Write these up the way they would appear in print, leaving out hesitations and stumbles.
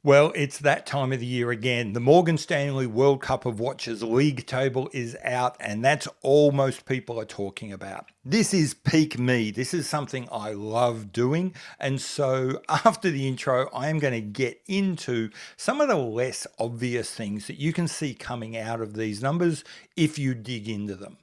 Well, it's that time of the year again. The Morgan Stanley World Cup of Watches league table is out, and that's all most people are talking about. This is peak me. This is something I love doing. And so after the intro, I am going to get into some of the less obvious things that you can see coming out of these numbers if you dig into them.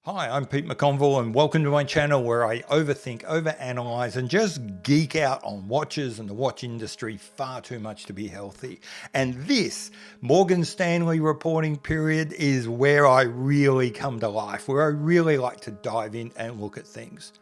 Hi, I'm Pete McConville and welcome to my channel where I overthink, overanalyze and just geek out on watches and the watch industry far too much to be healthy. And this Morgan Stanley reporting period is where I really come to life, where I really like to dive in and look at things.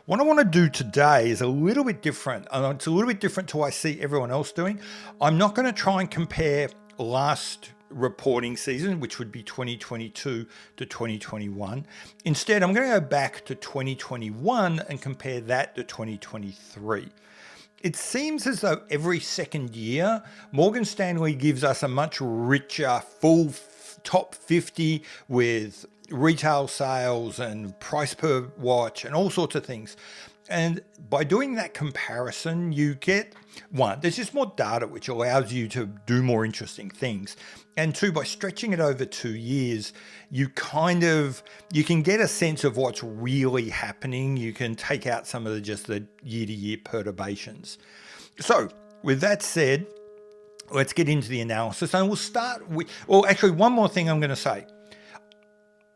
What I want to do today is a little bit different. It's a little bit different to what I see everyone else doing. I'm not going to try and compare last reporting season, which would be 2022 to 2021. Instead, I'm going to go back to 2021 and compare that to 2023. It seems as though every second year, Morgan Stanley gives us a much richer full top 50 with retail sales and price per watch and all sorts of things. And by doing that comparison, you get one, there's just more data, which allows you to do more interesting things. And two, by stretching it over 2 years, you can get a sense of what's really happening. You can take out some of the year-to-year perturbations. So with that said, let's get into the analysis. And we'll start with, well, actually one more thing I'm going to say.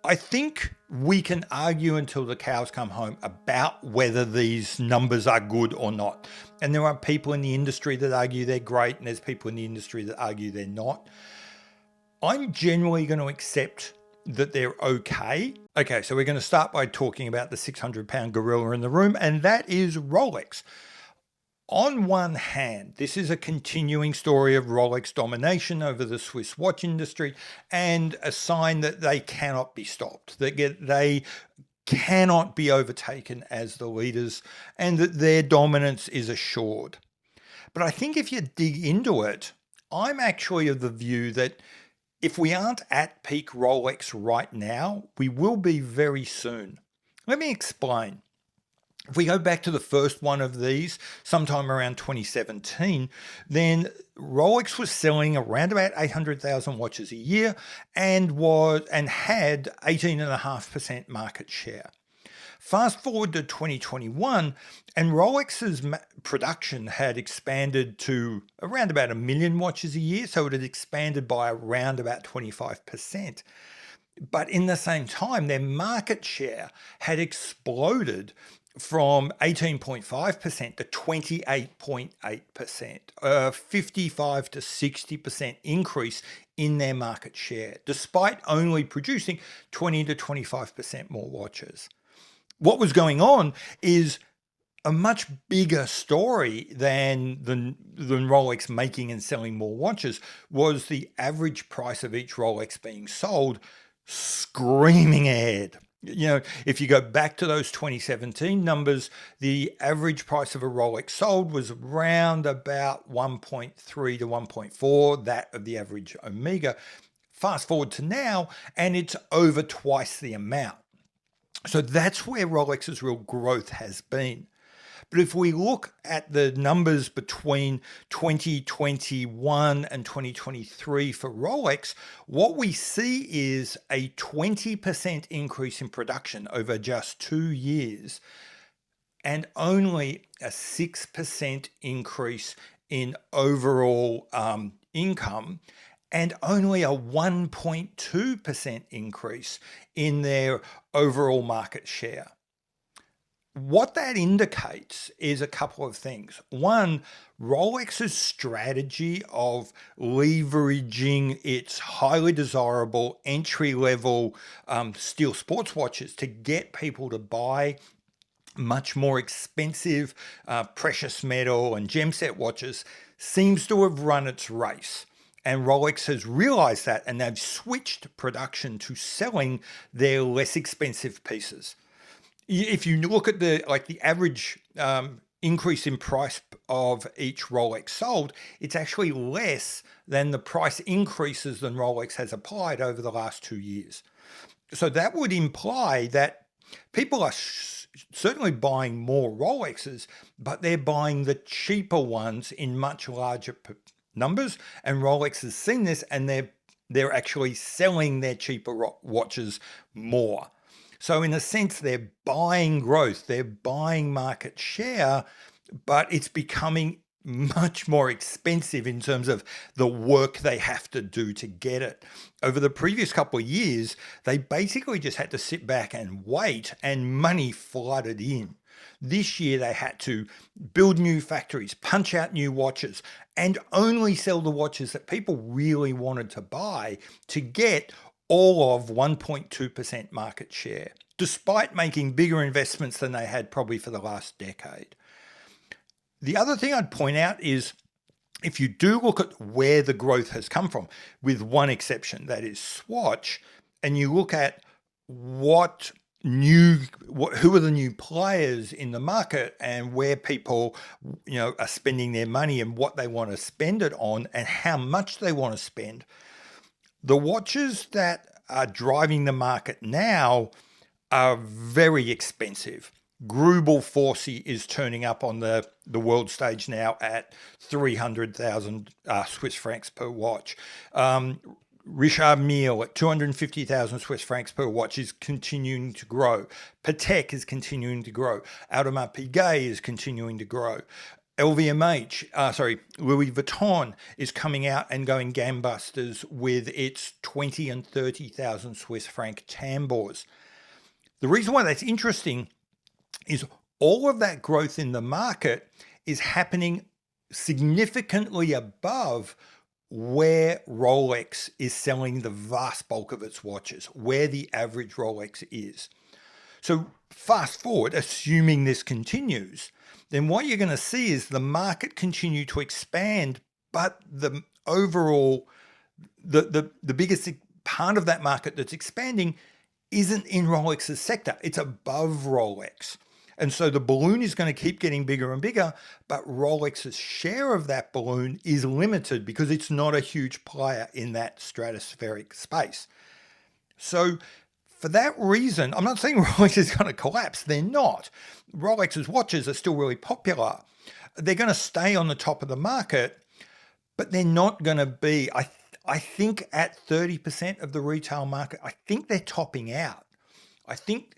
I think we can argue until the cows come home about whether these numbers are good or not. And there are people in the industry that argue they're great, and there's people in the industry that argue they're not. I'm generally going to accept that they're okay. Okay, so we're going to start by talking about the 600-pound gorilla in the room, and that is Rolex. On one hand, this is a continuing story of Rolex domination over the Swiss watch industry and a sign that they cannot be stopped, that they cannot be overtaken as the leaders and that their dominance is assured. But I think if you dig into it, I'm actually of the view that if we aren't at peak Rolex right now, we will be very soon. Let me explain. If we go back to the first one of these, sometime around 2017, then Rolex was selling around about 800,000 watches a year and had 18.5% market share. Fast forward to 2021, and Rolex's production had expanded to around about 1 million watches a year, so it had expanded by around about 25%. But in the same time, their market share had exploded from 18.5% to 28.8%, a 55 to 60% increase in their market share, despite only producing 20 to 25% more watches. What was going on is a much bigger story than Rolex making and selling more watches was the average price of each Rolex being sold screaming ahead. You know, if you go back to those 2017 numbers, the average price of a Rolex sold was around about 1.3 to 1.4, that of the average Omega. Fast forward to now, and it's over twice the amount. So that's where Rolex's real growth has been. But if we look at the numbers between 2021 and 2023 for Rolex, what we see is a 20% increase in production over just 2 years and only a 6% increase in overall income and only a 1.2% increase in their overall market share. What that indicates is a couple of things. One, Rolex's strategy of leveraging its highly desirable entry-level steel sports watches to get people to buy much more expensive precious metal and gem set watches seems to have run its race. And Rolex has realized that, and they've switched production to selling their less expensive pieces. If you look at the average increase in price of each Rolex sold, it's actually less than the price increases than Rolex has applied over the last 2 years. So that would imply that people are certainly buying more Rolexes, but they're buying the cheaper ones in much larger numbers. And Rolex has seen this, and they're actually selling their cheaper watches more. So in a sense, they're buying growth, they're buying market share, but it's becoming much more expensive in terms of the work they have to do to get it. Over the previous couple of years, they basically just had to sit back and wait, and money flooded in. This year, they had to build new factories, punch out new watches, and only sell the watches that people really wanted to buy to get all of 1.2% market share, despite making bigger investments than they had probably for the last decade. The other thing I'd point out is, if you do look at where the growth has come from, with one exception, that is Swatch, and you look at who are the new players in the market and where people, are spending their money and what they want to spend it on and how much they want to spend. The watches that are driving the market now are very expensive. Greubel Forsey is turning up on the world stage now at 300,000 Swiss francs per watch. Richard Mille at 250,000 Swiss francs per watch is continuing to grow. Patek is continuing to grow. Audemars Piguet is continuing to grow. Louis Vuitton is coming out and going gangbusters with its 20 and 30,000 Swiss franc tambours. The reason why that's interesting is all of that growth in the market is happening significantly above where Rolex is selling the vast bulk of its watches, where the average Rolex is. So fast forward, assuming this continues, then what you're going to see is the market continue to expand, but the overall, the biggest part of that market that's expanding isn't in Rolex's sector. It's above Rolex. And so the balloon is going to keep getting bigger and bigger, but Rolex's share of that balloon is limited because it's not a huge player in that stratospheric space. So for that reason, I'm not saying Rolex is going to collapse. They're not. Rolex's watches are still really popular. They're going to stay on the top of the market, but they're not going to be, I think at 30% of the retail market, I think they're topping out. I think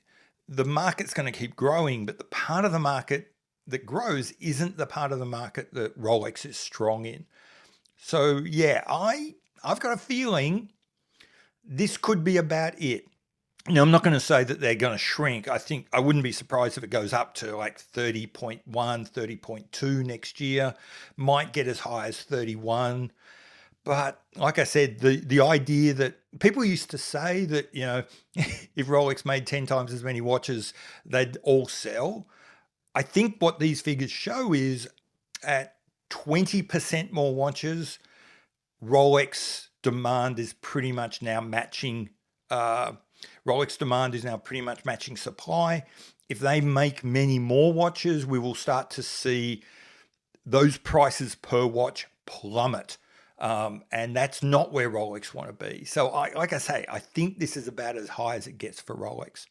the market's going to keep growing, but the part of the market that grows isn't the part of the market that Rolex is strong in. So yeah, I've got a feeling this could be about it. Now, I'm not going to say that they're going to shrink. I wouldn't be surprised if it goes up to like 30.1, 30.2 next year. Might get as high as 31. But like I said, the idea that people used to say that, if Rolex made 10 times as many watches, they'd all sell. I think what these figures show is at 20% more watches, Rolex demand is pretty much now matching, supply. If they make many more watches, we will start to see those prices per watch plummet. And that's not where Rolex want to be. So like I say, I think this is about as high as it gets for Rolex.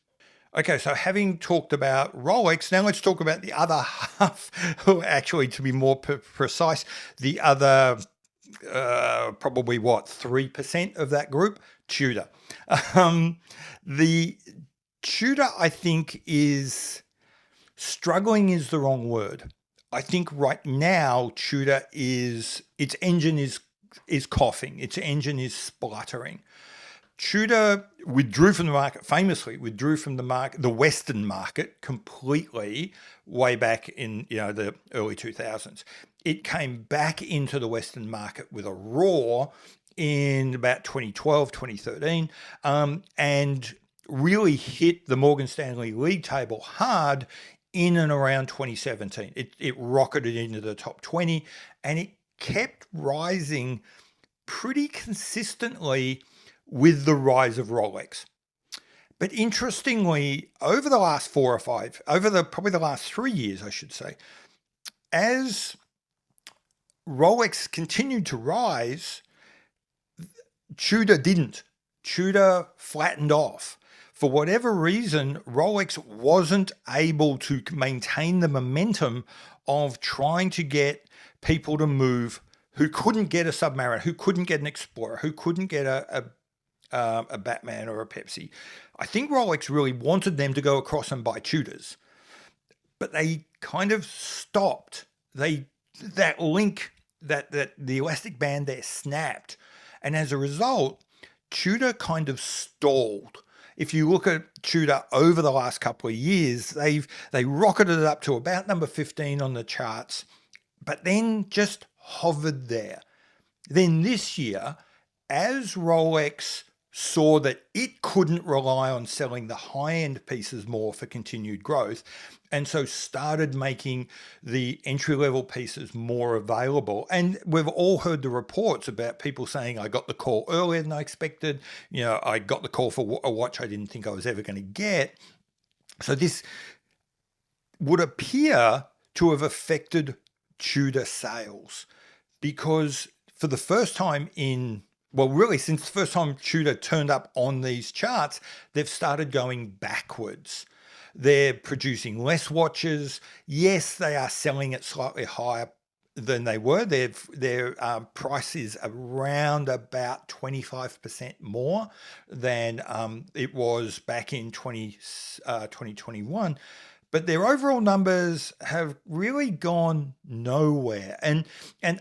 Okay, so having talked about Rolex, now let's talk about the other half, or actually to be more precise, the other probably 3% of that group, Tudor. The Tudor, I think, is struggling is the wrong word. I think right now Tudor its engine is coughing, its engine is spluttering. Tudor famously withdrew from the Western market completely way back in the early 2000s. It came back into the Western market with a roar in about 2012, 2013, and really hit the Morgan Stanley league table hard in and around 2017. It rocketed into the top 20, and it kept rising pretty consistently with the rise of Rolex. But interestingly, over the last probably the last 3 years, I should say, as Rolex continued to rise, Tudor didn't. Tudor flattened off. For whatever reason, Rolex wasn't able to maintain the momentum of trying to get people to move who couldn't get a Submariner, who couldn't get an Explorer, who couldn't get a Batman or a Pepsi. I think Rolex really wanted them to go across and buy Tudors, but they kind of stopped. That link, that the elastic band there snapped, and as a result, Tudor kind of stalled. If you look at Tudor over the last couple of years, they rocketed up to about number 15 on the charts, but then just hovered there. Then this year, as Rolex saw that it couldn't rely on selling the high-end pieces more for continued growth, and so started making the entry-level pieces more available. And we've all heard the reports about people saying, I got the call earlier than I expected. You know, I got the call for a watch I didn't think I was ever going to get. So this would appear to have affected Tudor sales, because for the first time really since the first time Tudor turned up on these charts, they've started going backwards. They're producing less watches. Yes, they are selling at slightly higher than they were. Their price is around about 25% more than it was back in 2021. But their overall numbers have really gone nowhere, and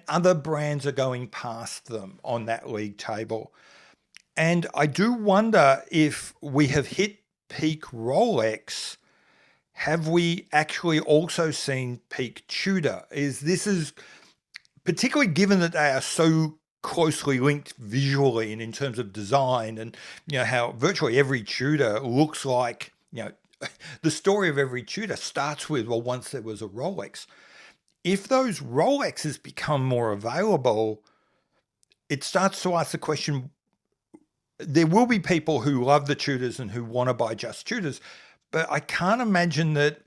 other brands are going past them on that league table. And I do wonder if we have hit peak Rolex. Have we actually also seen peak Tudor? This is particularly given that they are so closely linked visually and in terms of design, and you know how virtually every Tudor looks like, you know, the story of every Tudor starts with, well, once there was a Rolex. If those Rolexes become more available, it starts to ask the question, there will be people who love the Tudors and who want to buy just Tudors, but I can't imagine that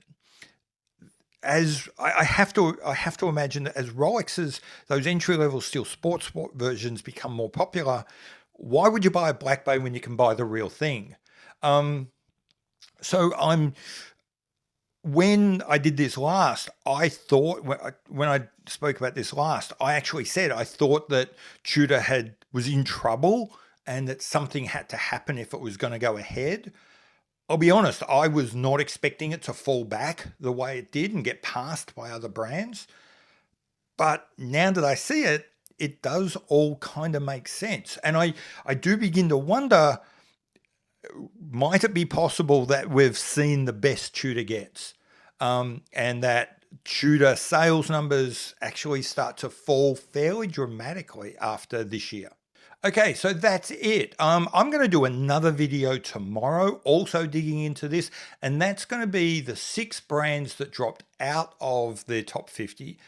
I have to imagine that as Rolexes, those entry-level steel sports versions become more popular, why would you buy a Black Bay when you can buy the real thing? When I did this last, I thought, when I spoke about this last, I actually said I thought that Tudor was in trouble and that something had to happen if it was going to go ahead. I'll be honest, I was not expecting it to fall back the way it did and get passed by other brands. But now that I see it, it does all kind of make sense. And I do begin to wonder, might it be possible that we've seen the best Tudor gets, and that Tudor sales numbers actually start to fall fairly dramatically after this year? Okay, so that's it. I'm going to do another video tomorrow also digging into this, and that's going to be the 6 brands that dropped out of the top 50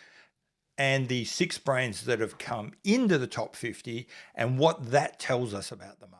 and the 6 brands that have come into the top 50 and what that tells us about the market.